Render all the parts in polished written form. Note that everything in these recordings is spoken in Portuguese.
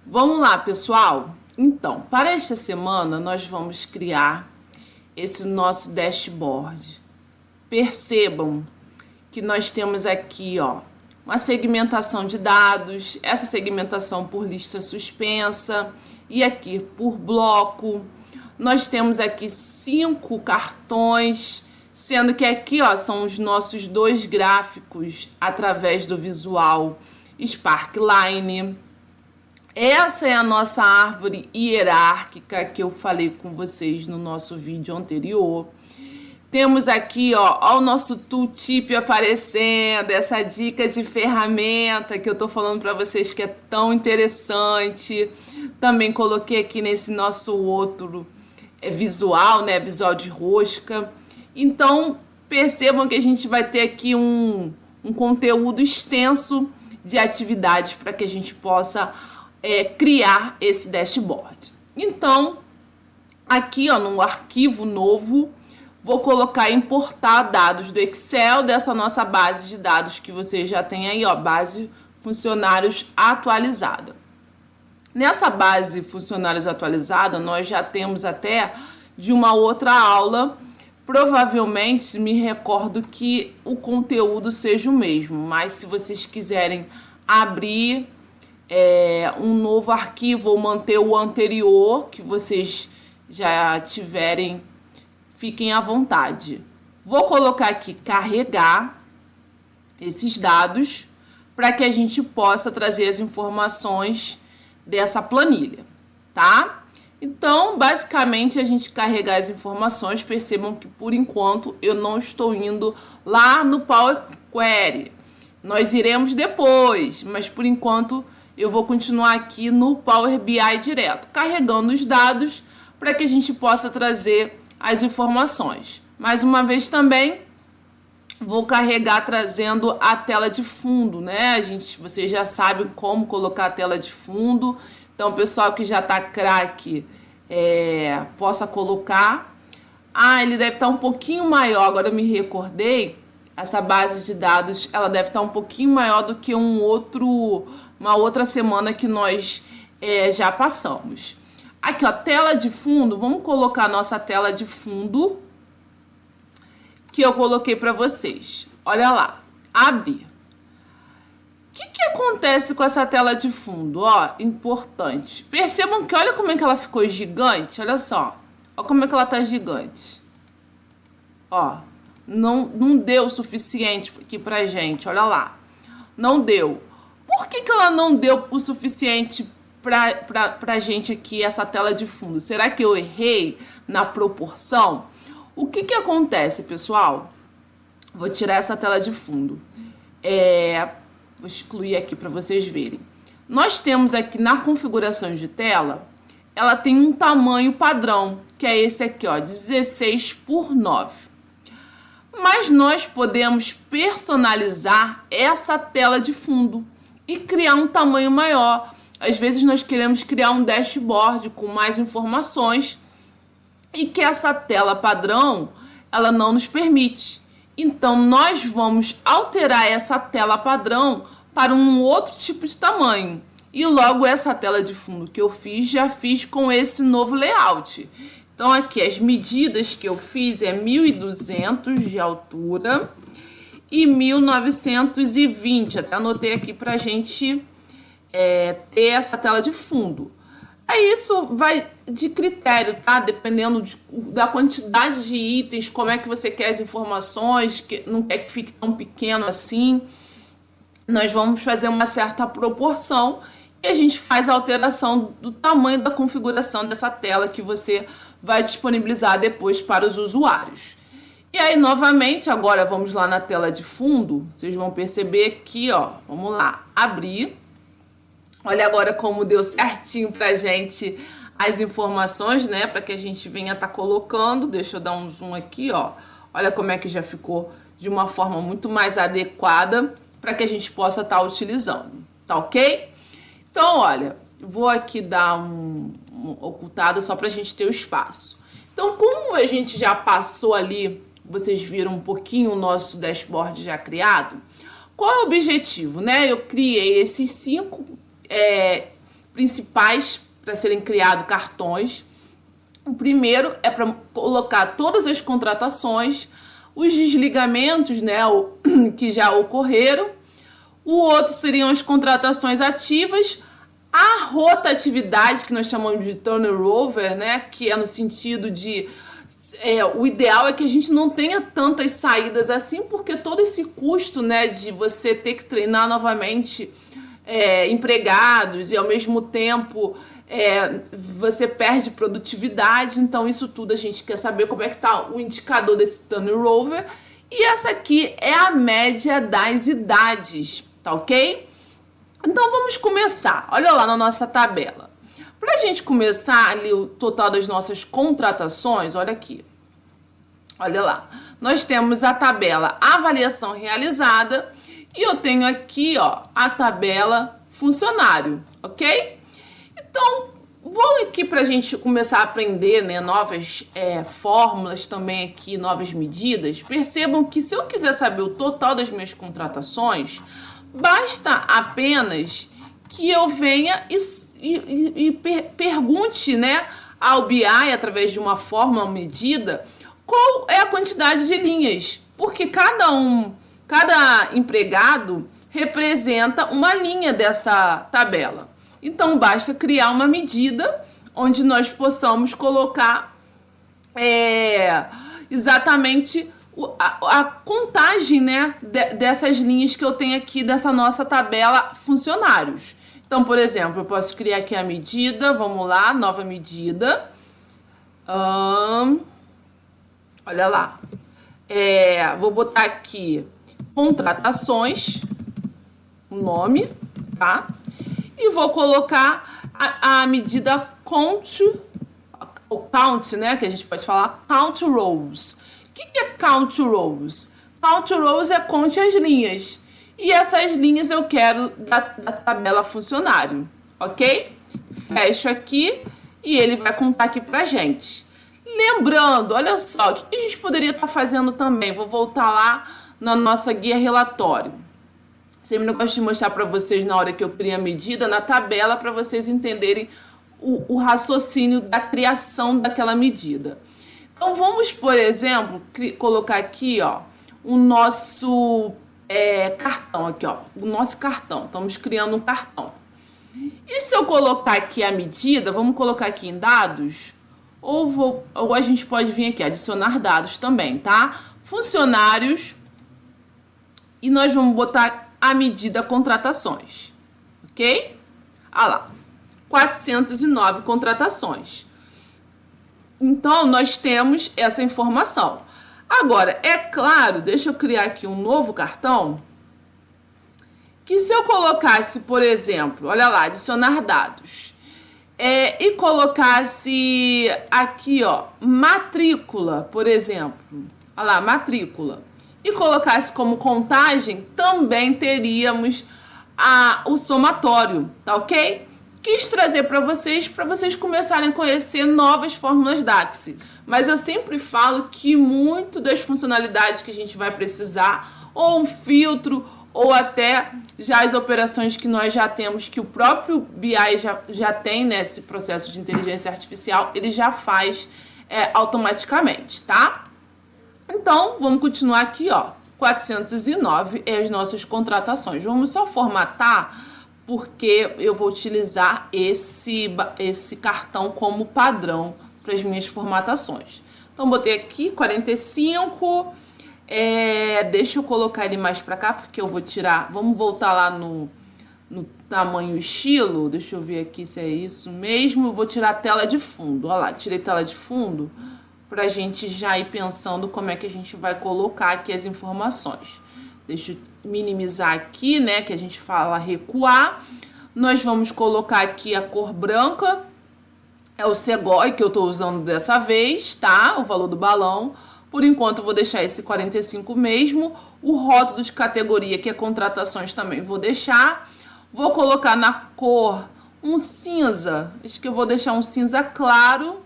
Vamos lá, pessoal? Então, para esta semana, nós vamos criar esse nosso dashboard. Percebam que nós temos aqui, ó, uma segmentação de dados, essa segmentação por lista suspensa e aqui por bloco. Nós temos aqui 5 cartões, sendo que aqui, ó, são os nossos 2 gráficos através do visual Sparkline. Essa é a nossa árvore hierárquica que eu falei com vocês no nosso vídeo anterior. Temos aqui, ó o nosso tooltip aparecendo, essa dica de ferramenta que eu tô falando para vocês que é tão interessante. Também coloquei aqui nesse nosso outro visual, né, visual de rosca. Então, percebam que a gente vai ter aqui um conteúdo extenso de atividades para que a gente possa criar esse dashboard. Então, aqui, ó, no arquivo novo, vou colocar importar dados do Excel dessa nossa base de dados que você já tem aí, ó, base funcionários atualizada. Nessa base funcionários atualizada, nós já temos até de uma outra aula, provavelmente me recordo que o conteúdo seja o mesmo, mas se vocês quiserem abrir um novo arquivo ou manter o anterior que vocês já tiverem, fiquem à vontade. Vou colocar aqui carregar esses dados para que a gente possa trazer as informações dessa planilha, tá? Então, basicamente, a gente carregar as informações. Percebam que, por enquanto, eu não estou indo lá no Power Query. Nós iremos depois, mas, por enquanto, eu vou continuar aqui no Power BI direto, carregando os dados para que a gente possa trazer as informações. Mais uma vez também, vou carregar trazendo a tela de fundo, né? Vocês já sabem como colocar a tela de fundo. Então, o pessoal que já está craque, possa colocar. Ele deve estar um pouquinho maior, agora eu me recordei. Essa base de dados, ela deve estar um pouquinho maior do que uma outra semana que nós já passamos. Aqui, ó, tela de fundo, vamos colocar a nossa tela de fundo que eu coloquei para vocês. Olha lá, abrir. O que acontece com essa tela de fundo? Ó, importante. Percebam que olha como é que ela ficou gigante, olha só. Olha como é que ela tá gigante. Ó, não deu o suficiente aqui pra gente, olha lá. Não deu. Por que ela não deu o suficiente pra gente aqui, essa tela de fundo? Será que eu errei na proporção? O que acontece, pessoal? Vou tirar essa tela de fundo. Vou excluir aqui para vocês verem. Nós temos aqui na configuração de tela, ela tem um tamanho padrão, que é esse aqui, ó, 16:9. Mas nós podemos personalizar essa tela de fundo e criar um tamanho maior. Às vezes nós queremos criar um dashboard com mais informações e que essa tela padrão, ela não nos permite. Então, nós vamos alterar essa tela padrão para um outro tipo de tamanho. E logo essa tela de fundo que eu fiz, já fiz com esse novo layout. Então, aqui as medidas que eu fiz é 1.200 de altura e 1.920. Até anotei aqui para a gente ter essa tela de fundo. Aí isso vai de critério, tá? Dependendo da quantidade de itens, como é que você quer as informações, que não quer que fique tão pequeno assim. Nós vamos fazer uma certa proporção e a gente faz a alteração do tamanho da configuração dessa tela que você vai disponibilizar depois para os usuários. E aí, novamente, agora vamos lá na tela de fundo. Vocês vão perceber aqui, ó, vamos lá, abrir. Olha agora como deu certinho pra gente as informações, né? Para que a gente venha estar colocando. Deixa eu dar um zoom aqui, ó. Olha como é que já ficou de uma forma muito mais adequada para que a gente possa estar utilizando, tá ok? Então, olha, vou aqui dar um ocultado só para a gente ter o espaço. Então, como a gente já passou ali, vocês viram um pouquinho o nosso dashboard já criado, qual é o objetivo, né? Eu criei esses 5 principais para serem criados cartões. O primeiro é para colocar todas as contratações, os desligamentos, né, que já ocorreram. O outro seriam as contratações ativas, a rotatividade, que nós chamamos de turnover, né, que é no sentido de o ideal é que a gente não tenha tantas saídas assim, porque todo esse custo, né, de você ter que treinar novamente empregados e ao mesmo tempo você perde produtividade. Então isso tudo a gente quer saber como é que tá o indicador desse turnover. E essa aqui é a média das idades, tá ok? Então vamos começar. Olha lá na nossa tabela. Para a gente começar ali o total das nossas contratações, olha aqui. Olha lá. Nós temos a tabela avaliação realizada e eu tenho aqui, ó, a tabela funcionário, ok? Então, vou aqui para a gente começar a aprender, né, novas fórmulas também aqui, novas medidas. Percebam que se eu quiser saber o total das minhas contratações, basta apenas que eu venha e pergunte, né, ao BI, através de uma fórmula medida, qual é a quantidade de linhas, porque cada empregado representa uma linha dessa tabela. Então, basta criar uma medida onde nós possamos colocar exatamente a contagem, né, dessas linhas que eu tenho aqui dessa nossa tabela funcionários. Então, por exemplo, eu posso criar aqui a medida, vamos lá, nova medida. Olha lá. Vou botar aqui contratações, o nome, tá? E vou colocar a medida count, né, que a gente pode falar count rows. O que é count rows? Count rows é conte as linhas. E essas linhas eu quero da tabela funcionário, ok? Fecho aqui e ele vai contar aqui pra gente. Lembrando, olha só, o que a gente poderia estar fazendo também? Vou voltar lá na nossa guia relatório. Sempre eu gosto de mostrar para vocês na hora que eu crio a medida, na tabela, para vocês entenderem o raciocínio da criação daquela medida. Então, vamos, por exemplo, colocar aqui, ó, o nosso cartão, aqui, ó, o nosso cartão. Estamos criando um cartão. E se eu colocar aqui a medida, vamos colocar aqui em dados, ou a gente pode vir aqui, adicionar dados também, tá? Funcionários, e nós vamos botar a medida contratações, ok? Ah lá, 409 contratações. Então, nós temos essa informação. Agora, é claro, deixa eu criar aqui um novo cartão, que se eu colocasse, por exemplo, olha lá, adicionar dados, e colocasse aqui, ó, matrícula, por exemplo, olha lá, matrícula, e colocasse como contagem, também teríamos o somatório, tá ok? Quis trazer para vocês começarem a conhecer novas fórmulas DAX. Mas eu sempre falo que muito das funcionalidades que a gente vai precisar, ou um filtro, ou até já as operações que nós já temos, que o próprio BI já tem nesse processo de inteligência artificial, ele já faz automaticamente, tá? Então, vamos continuar aqui, ó. 409 é as nossas contratações. Vamos só formatar, porque eu vou utilizar esse cartão como padrão para as minhas formatações. Então, botei aqui 45, deixa eu colocar ele mais para cá, porque eu vou tirar, vamos voltar lá no tamanho estilo, deixa eu ver aqui se é isso mesmo, eu vou tirar a tela de fundo, olha lá, tirei tela de fundo, para a gente já ir pensando como é que a gente vai colocar aqui as informações. Deixa eu minimizar aqui, né, que a gente fala recuar. Nós vamos colocar aqui a cor branca, é o Segoy que eu estou usando dessa vez, tá? O valor do balão. Por enquanto eu vou deixar esse 45 mesmo. O rótulo de categoria, que é contratações, também vou deixar. Vou colocar na cor um cinza, acho que eu vou deixar um cinza claro.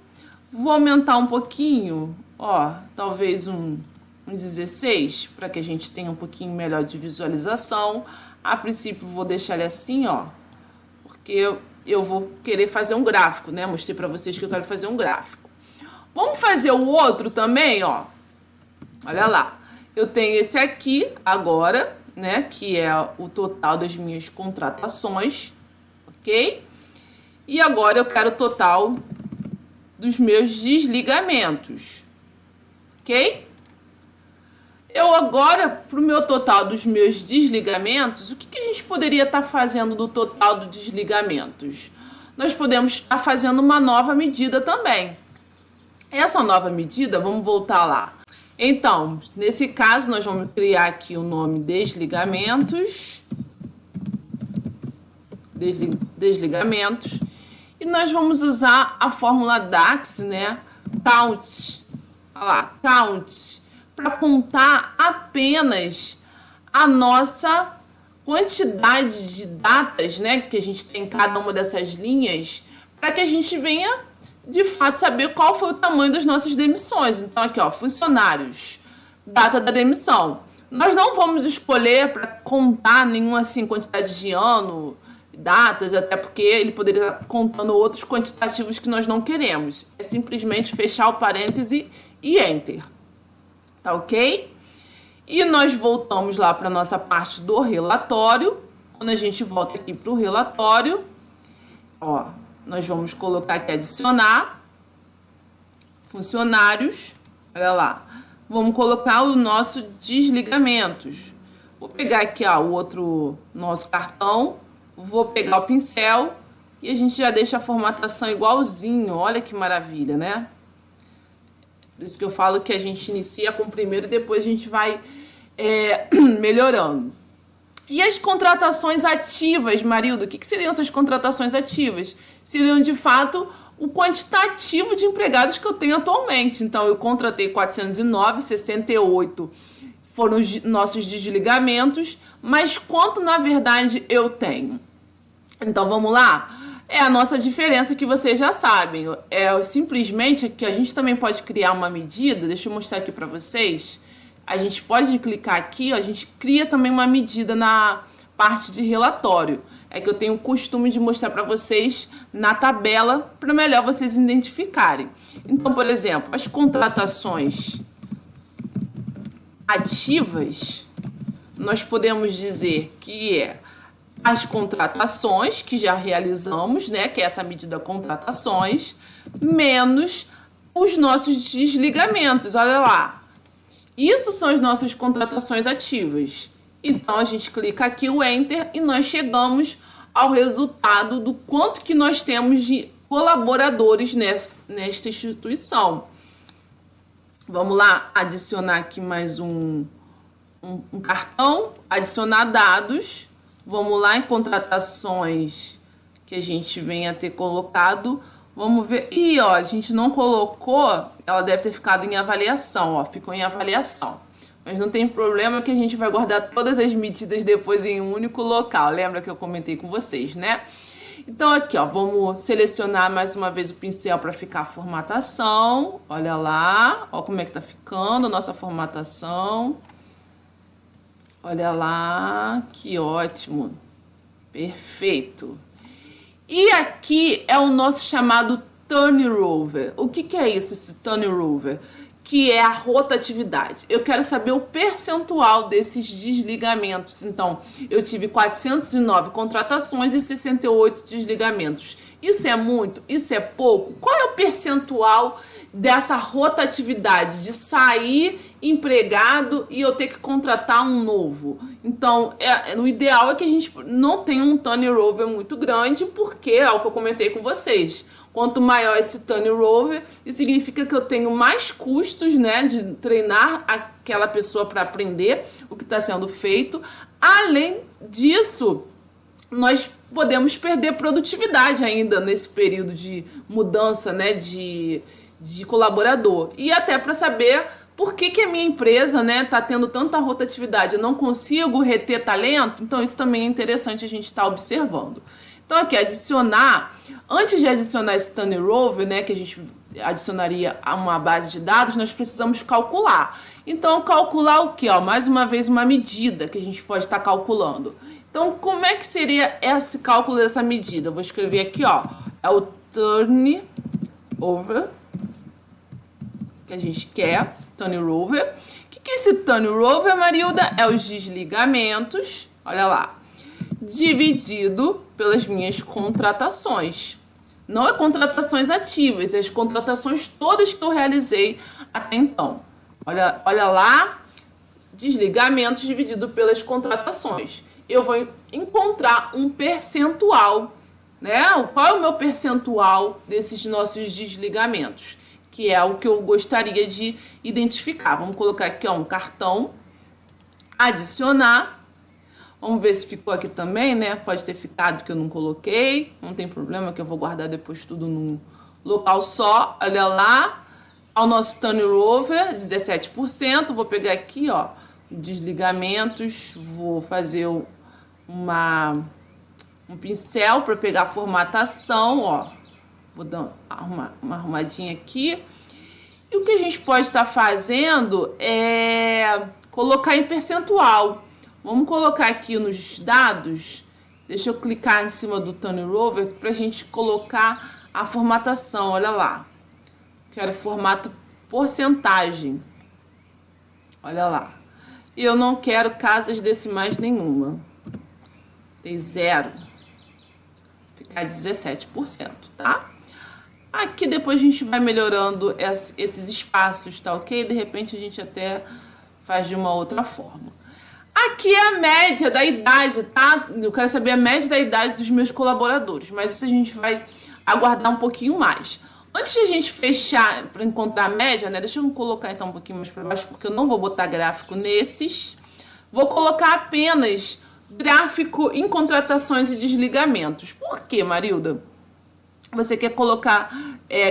Vou aumentar um pouquinho, ó, talvez um 16, para que a gente tenha um pouquinho melhor de visualização. A princípio vou deixar ele assim, ó, porque eu vou querer fazer um gráfico, né? Mostrei para vocês que eu quero fazer um gráfico. Vamos fazer o outro também, ó. Olha lá. Eu tenho esse aqui agora, né? Que é o total das minhas contratações, ok? E agora eu quero o total dos meus desligamentos, ok? Eu agora, para o meu total dos meus desligamentos, o que a gente poderia estar fazendo do total dos desligamentos? Nós podemos estar fazendo uma nova medida também. Essa nova medida, vamos voltar lá. Então, nesse caso, nós vamos criar aqui o nome desligamentos. Desligamentos. E nós vamos usar a fórmula DAX, né? Count. Olha lá, count. Para contar apenas a nossa quantidade de datas, né, que a gente tem em cada uma dessas linhas, para que a gente venha, de fato, saber qual foi o tamanho das nossas demissões. Então, aqui, ó, funcionários, data da demissão. Nós não vamos escolher para contar nenhuma, assim, quantidade de ano, datas, até porque ele poderia estar contando outros quantitativos que nós não queremos. É simplesmente fechar o parêntese e Enter. Tá ok? E nós voltamos lá para a nossa parte do relatório. Quando a gente volta aqui para o relatório, ó, nós vamos colocar aqui adicionar funcionários. Olha lá. Vamos colocar o nosso desligamentos. Vou pegar aqui, ó, o outro nosso cartão. Vou pegar o pincel e a gente já deixa a formatação igualzinho. Olha que maravilha, né? Por isso que eu falo que a gente inicia com o primeiro e depois a gente vai melhorando. E as contratações ativas, Marildo? O que seriam essas contratações ativas? Seriam, de fato, o quantitativo de empregados que eu tenho atualmente. Então, eu contratei 409, 68 foram os nossos desligamentos, mas quanto, na verdade, eu tenho? Então, vamos lá? É a nossa diferença que vocês já sabem. É simplesmente que a gente também pode criar uma medida. Deixa eu mostrar aqui para vocês. A gente pode clicar aqui, ó, a gente cria também uma medida na parte de relatório. É que eu tenho o costume de mostrar para vocês na tabela para melhor vocês identificarem. Então, por exemplo, as contratações ativas, nós podemos dizer que é as contratações que já realizamos, né, que é essa medida contratações, menos os nossos desligamentos, olha lá. Isso são as nossas contratações ativas. Então, a gente clica aqui o Enter e nós chegamos ao resultado do quanto que nós temos de colaboradores nesta instituição. Vamos lá, adicionar aqui mais um cartão, adicionar dados. Vamos lá em contratações que a gente venha a ter colocado. Vamos ver. E ó, a gente não colocou, ela deve ter ficado em avaliação, ó, ficou em avaliação. Mas não tem problema que a gente vai guardar todas as medidas depois em um único local. Lembra que eu comentei com vocês, né? Então aqui, ó, vamos selecionar mais uma vez o pincel para ficar a formatação. Olha lá, ó como é que tá ficando a nossa formatação. Olha lá, que ótimo. Perfeito. E aqui é o nosso chamado turnover. O que é isso, esse turnover? Que é a rotatividade. Eu quero saber o percentual desses desligamentos. Então, eu tive 409 contratações e 68 desligamentos. Isso é muito? Isso é pouco? Qual é o percentual dessa rotatividade de sair empregado e eu ter que contratar um novo? Então, o ideal é que a gente não tenha um turnover muito grande, porque é o que eu comentei com vocês. Quanto maior esse turnover, isso significa que eu tenho mais custos, né, de treinar aquela pessoa para aprender o que está sendo feito. Além disso, nós podemos perder produtividade ainda nesse período de mudança, né, de colaborador. E até para saber por que a minha empresa, né, tá tendo tanta rotatividade, eu não consigo reter talento. Então isso também é interessante a gente estar observando. Então aqui, adicionar, antes de adicionar esse turnover, né, que a gente adicionaria a uma base de dados, nós precisamos calcular. Então, calcular o quê? Ó, mais uma vez, uma medida que a gente pode estar calculando. Então, como é que seria esse cálculo dessa medida? Eu vou escrever aqui, ó, é o turnover, que a gente quer, turnover. O que é esse turnover, Marilda? É os desligamentos, olha lá, dividido pelas minhas contratações. Não é contratações ativas, é as contratações todas que eu realizei até então. Olha lá, desligamentos dividido pelas contratações. Eu vou encontrar um percentual, né? Qual é o meu percentual desses nossos desligamentos? Que é o que eu gostaria de identificar. Vamos colocar aqui, ó, um cartão, adicionar. Vamos ver se ficou aqui também, né? Pode ter ficado que eu não coloquei. Não tem problema, que eu vou guardar depois tudo num local só. Olha lá, ao nosso turnover, 17%. Vou pegar aqui, ó, desligamentos. Vou fazer um pincel para pegar a formatação, ó. Vou dar uma arrumadinha aqui. E o que a gente pode estar fazendo é colocar em percentual. Vamos colocar aqui nos dados. Deixa eu clicar em cima do turnover para a gente colocar a formatação. Olha lá. Quero formato porcentagem. Olha lá. E eu não quero casas decimais nenhuma. Tem 0. Ficar 17%, tá? Aqui depois a gente vai melhorando esses espaços, tá ok? De repente a gente até faz de uma outra forma. Aqui é a média da idade, tá? Eu quero saber a média da idade dos meus colaboradores, mas isso a gente vai aguardar um pouquinho mais. Antes de a gente fechar para encontrar a média, né? Deixa eu colocar então um pouquinho mais para baixo, porque eu não vou botar gráfico nesses. Vou colocar apenas gráfico em contratações e desligamentos. Por quê, Marilda? Você quer colocar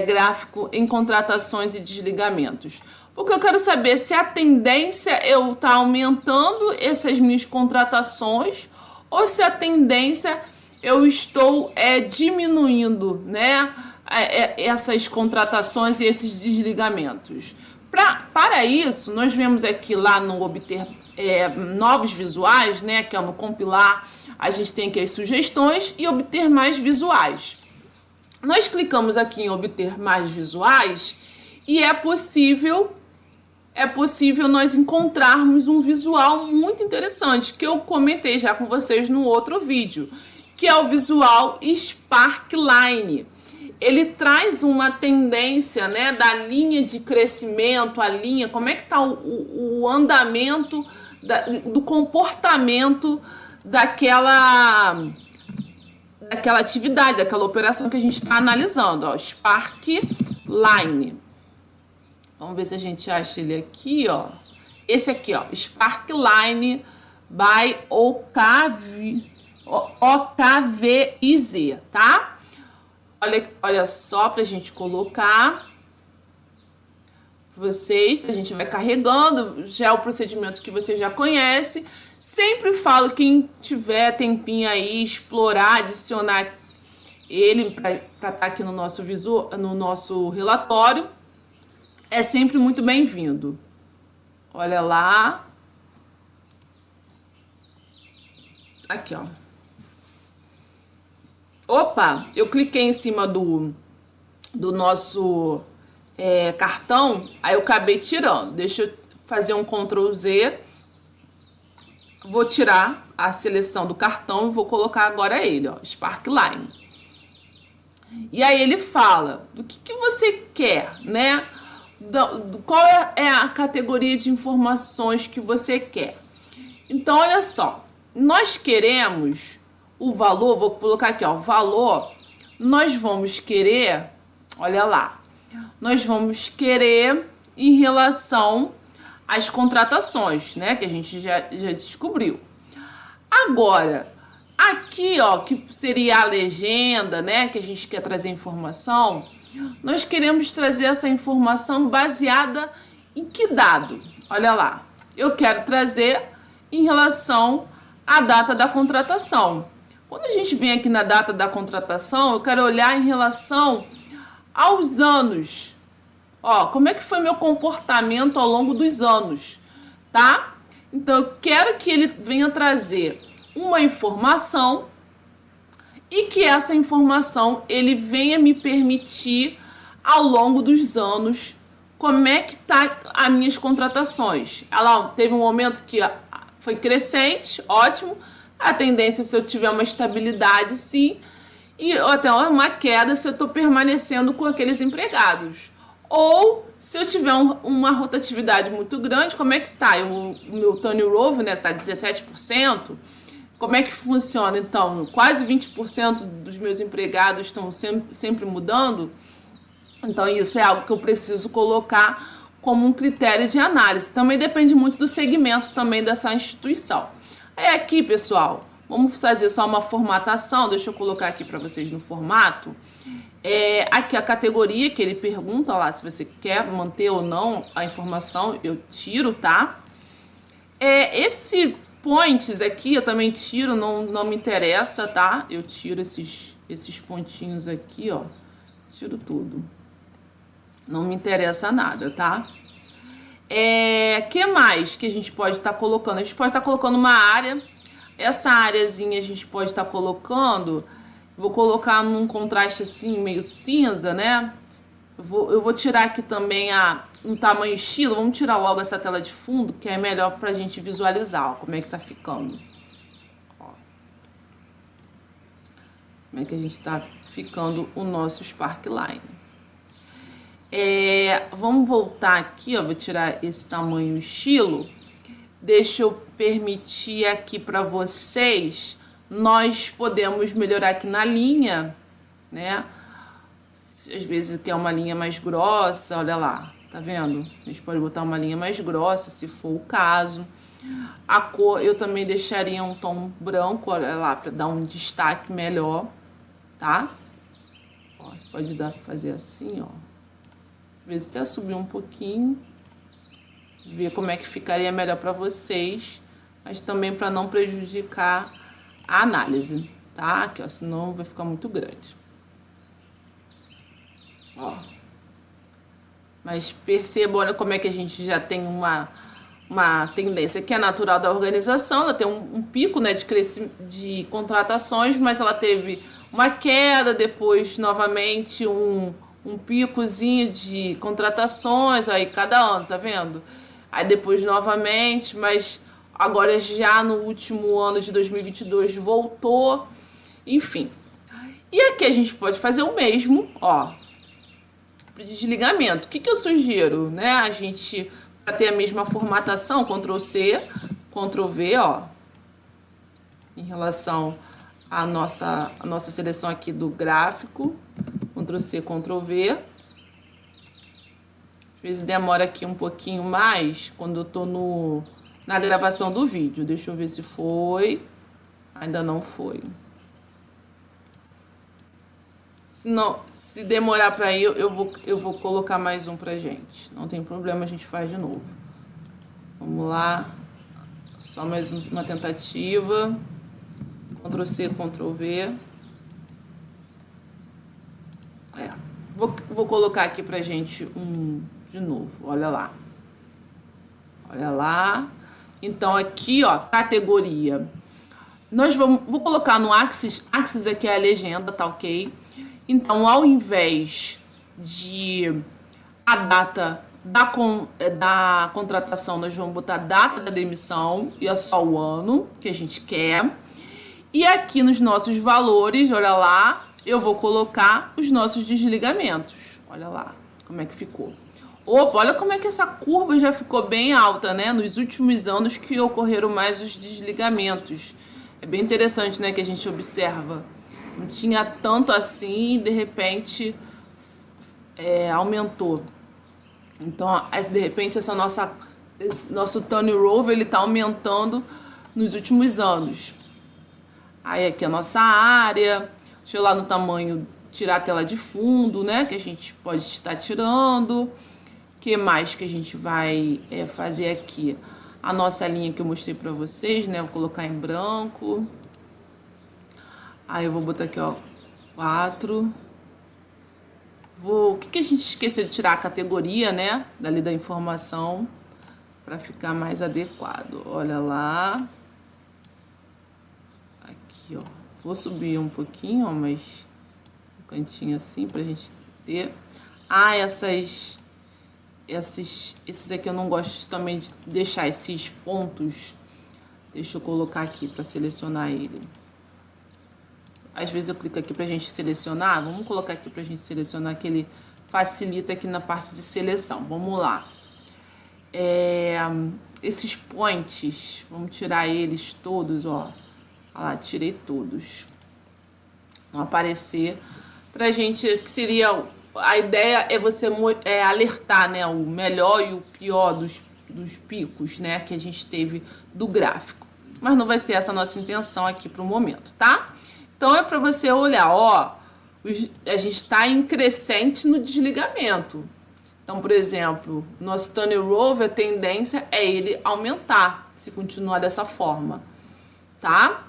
gráfico em contratações e desligamentos? Porque eu quero saber se a tendência eu tá aumentando essas minhas contratações ou se a tendência eu estou diminuindo, né, essas contratações e esses desligamentos. Para isso, nós vemos aqui lá no obter novos visuais, né, que é no compilar, a gente tem aqui as sugestões e obter mais visuais. Nós clicamos aqui em obter mais visuais e é possível nós encontrarmos um visual muito interessante, que eu comentei já com vocês no outro vídeo, que é o visual Sparkline. Ele traz uma tendência, né, da linha de crescimento, a linha, como é que está o andamento do comportamento daquela atividade, daquela operação que a gente está analisando, ó, Sparkline. Vamos ver se a gente acha ele aqui, ó. Esse aqui, ó, Sparkline by OKVIZ, tá? Olha só pra gente colocar vocês, a gente vai carregando, já é o procedimento que você já conhece. Sempre falo, quem tiver tempinho aí, explorar, adicionar ele para estar aqui no nosso no nosso relatório, é sempre muito bem-vindo. Olha lá. Aqui, ó. Opa, eu cliquei em cima do nosso cartão, aí eu acabei tirando. Deixa eu fazer um Ctrl Z. Vou tirar a seleção do cartão e vou colocar agora ele, ó, Sparkline. E aí ele fala do que você quer, né? Qual é a categoria de informações que você quer. Então, olha só, nós queremos o valor, vou colocar aqui, ó, o valor, nós vamos querer, olha lá, nós vamos querer em relação às contratações, né, que a gente já descobriu. Agora, aqui, ó, que seria a legenda, né, que a gente quer trazer informação, nós queremos trazer essa informação baseada em que dado? Olha lá, eu quero trazer em relação à data da contratação. Quando a gente vem aqui na data da contratação, eu quero olhar em relação aos anos. Ó, como é que foi meu comportamento ao longo dos anos, tá? Então, eu quero que ele venha trazer uma informação e que essa informação ele venha me permitir ao longo dos anos como é que tá as minhas contratações. Ela teve um momento que foi crescente, ótimo. A tendência, se eu tiver uma estabilidade, sim, e até uma queda se eu estou permanecendo com aqueles empregados. Ou se eu tiver uma rotatividade muito grande, como é que tá? O meu turnover, né, tá 17%. Como é que funciona? Então, quase 20% dos meus empregados estão sempre mudando. Então, isso é algo que eu preciso colocar como um critério de análise. Também depende muito do segmento também dessa instituição. Aí aqui, pessoal, vamos fazer só uma formatação. Deixa eu colocar aqui para vocês no formato. Aqui a categoria que ele pergunta lá se você quer manter ou não a informação, eu tiro, tá? Esse points aqui eu também tiro, não me interessa, tá? Eu tiro esses pontinhos aqui, ó. Tiro tudo. Não me interessa nada, tá? Que mais que a gente pode estar colocando? A gente pode estar colocando uma área. Essa áreazinha a gente pode estar colocando. Vou colocar num contraste assim, meio cinza, né? Eu vou tirar aqui também um tamanho estilo. Vamos tirar logo essa tela de fundo, que é melhor pra gente visualizar, ó, como é que tá ficando. Ó. Como é que a gente tá ficando o nosso Sparkline. Vamos voltar aqui, ó, vou tirar esse tamanho estilo. Deixa eu permitir aqui para vocês, nós podemos melhorar aqui na linha, né? Às vezes quer uma linha mais grossa, olha lá, tá vendo? A gente pode botar uma linha mais grossa, se for o caso. A cor eu também deixaria um tom branco, olha lá, para dar um destaque melhor, tá? Ó, você pode fazer assim, ó. Às vezes até subir um pouquinho, ver como é que ficaria melhor para vocês, mas também para não prejudicar a análise, tá? Aqui, ó, senão vai ficar muito grande. Ó. Mas perceba, olha como é que a gente já tem uma tendência que é natural da organização. Ela tem um pico, né, de contratações, mas ela teve uma queda, depois novamente um picozinho de contratações aí cada ano, tá vendo? Aí depois novamente, mas agora já no último ano de 2022 voltou, enfim. E aqui a gente pode fazer o mesmo, ó, para desligamento. O que eu sugiro, né? A gente, para ter a mesma formatação, Ctrl C, Ctrl V, ó, em relação à nossa seleção aqui do gráfico, Ctrl C, Ctrl V. Às vezes demora aqui um pouquinho mais quando eu tô na gravação do vídeo. Deixa eu ver se foi. Ainda não foi. Se demorar para ir, eu vou colocar mais um pra gente. Não tem problema, a gente faz de novo. Vamos lá. Só mais uma tentativa. Ctrl C, Ctrl V. Vou colocar aqui pra gente de novo. Olha lá. Olha lá. Então aqui, ó, categoria. Vou colocar no Axis. Axis aqui é a legenda, tá ok? Então, ao invés de a data da contratação, nós vamos botar a data da demissão e é só o ano que a gente quer. E aqui nos nossos valores, olha lá, eu vou colocar os nossos desligamentos. Olha lá como é que ficou. Opa, olha como é que essa curva já ficou bem alta, né? Nos últimos anos que ocorreram mais os desligamentos. É bem interessante, né, que a gente observa. Não tinha tanto assim e de repente aumentou. Então, de repente, esse nosso turnover ele tá aumentando nos últimos anos. Aí aqui a nossa área. Deixa eu ir lá no tamanho, tirar a tela de fundo, né? Que a gente pode estar tirando. O que mais que a gente vai fazer aqui? A nossa linha que eu mostrei pra vocês, né? Vou colocar em branco. Aí eu vou botar aqui, ó, 4. O que a gente esqueceu de tirar? A categoria, né? Dali da informação, para ficar mais adequado. Olha lá. aqui, ó. Vou subir um pouquinho, ó, mas um cantinho assim pra gente ter. Ah, esses aqui eu não gosto também de deixar esses pontos. Deixa eu colocar aqui pra selecionar ele. Às vezes eu clico aqui pra gente selecionar. Vamos colocar aqui pra gente selecionar, que ele facilita aqui na parte de seleção. Vamos lá. Esses points, vamos tirar eles todos, ó. Olha lá, tirei todos. Vão aparecer pra gente, que seria... A ideia é você alertar, né, o melhor e o pior dos picos, né, que a gente teve do gráfico. Mas não vai ser essa a nossa intenção aqui pro momento, tá? Então é para você olhar, ó, a gente está em crescente no desligamento. Então, por exemplo, nosso turnover, a tendência é ele aumentar, se continuar dessa forma, tá?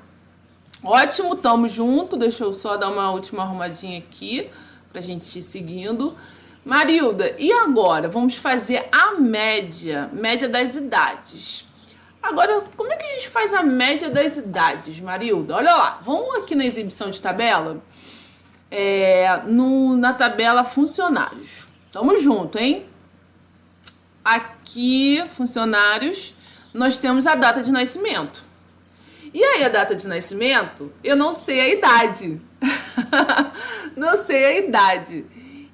Ótimo, tamo junto. Deixa eu só dar uma última arrumadinha aqui pra gente ir seguindo. Marilda, e agora? Vamos fazer a média das idades. Agora, como é que a gente faz a média das idades, Marilda? Olha lá, vamos aqui na exibição de tabela, na tabela funcionários. Tamo junto, hein? Aqui, funcionários, nós temos a data de nascimento. E aí, a data de nascimento, eu não sei a idade. Não sei a idade.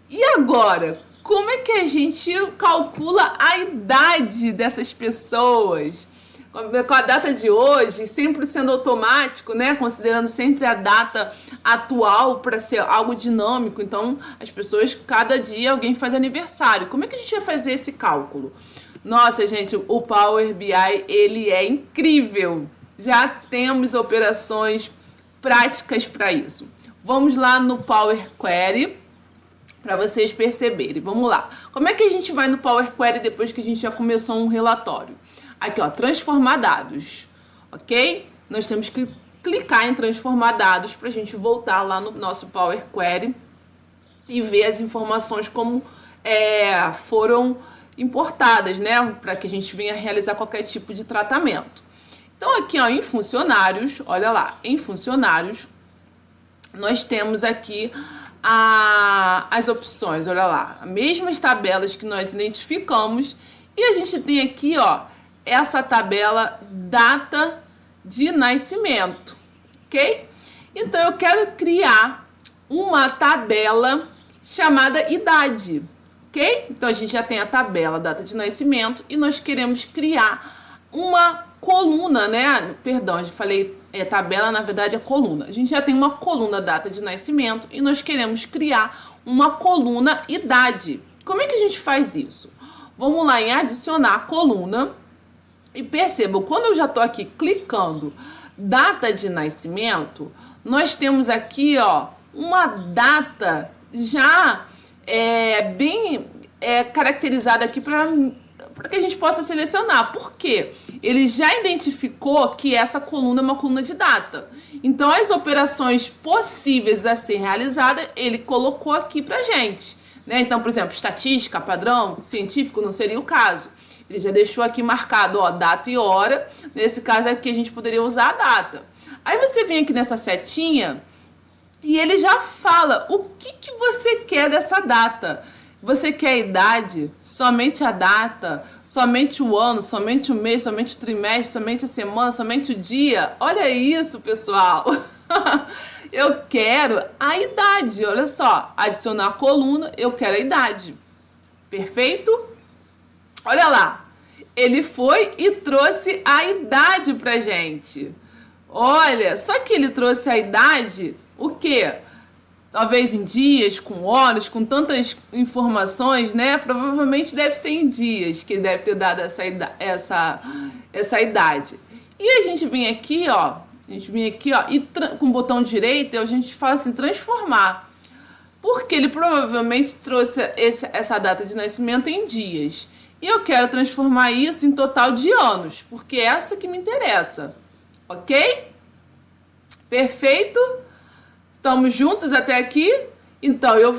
E agora, como é que a gente calcula a idade dessas pessoas? Com a data de hoje, sempre sendo automático, né? Considerando sempre a data atual para ser algo dinâmico. Então, as pessoas, cada dia alguém faz aniversário. Como é que a gente vai fazer esse cálculo? Nossa, gente, o Power BI, ele é incrível. Já temos operações práticas para isso. Vamos lá no Power Query para vocês perceberem. Vamos lá. Como é que a gente vai no Power Query depois que a gente já começou um relatório? Aqui, ó, transformar dados, ok? Nós temos que clicar em transformar dados para a gente voltar lá no nosso Power Query e ver as informações como foram importadas, né? Para que a gente venha realizar qualquer tipo de tratamento. Então, aqui, ó, em funcionários, olha lá, em funcionários, nós temos aqui as opções, olha lá, as mesmas tabelas que nós identificamos, e a gente tem aqui, ó, essa tabela data de nascimento, ok? Então, eu quero criar uma tabela chamada idade, ok? Então, a gente já tem a tabela data de nascimento e nós queremos criar uma coluna, né? Perdão, eu falei tabela, na verdade é coluna. A gente já tem uma coluna data de nascimento e nós queremos criar uma coluna idade. Como é que a gente faz isso? Vamos lá em adicionar coluna. E percebam, quando eu já estou aqui clicando data de nascimento, nós temos aqui, ó, uma data já bem caracterizada aqui para que a gente possa selecionar. Por quê? Ele já identificou que essa coluna é uma coluna de data. Então, as operações possíveis a ser realizadas, ele colocou aqui para gente, né? Então, por exemplo, estatística, padrão, científico, não seria o caso. Ele já deixou aqui marcado, ó, data e hora. Nesse caso aqui a gente poderia usar a data. Aí você vem aqui nessa setinha e ele já fala o que você quer dessa data. Você quer a idade, somente a data, somente o ano, somente o mês, somente o trimestre, somente a semana, somente o dia? Olha isso, pessoal. Eu quero a idade. Olha só, adicionar a coluna, eu quero a idade. Perfeito? Olha lá, ele foi e trouxe a idade pra gente. Olha, só que ele trouxe a idade, o quê? Talvez em dias, com horas, com tantas informações, né? Provavelmente deve ser em dias que ele deve ter dado essa idade. E a gente vem aqui, ó, e com o botão direito, a gente fala assim, transformar. Porque ele provavelmente trouxe essa data de nascimento em dias. E eu quero transformar isso em total de anos, porque é essa que me interessa, ok? Perfeito? Estamos juntos até aqui? Então, eu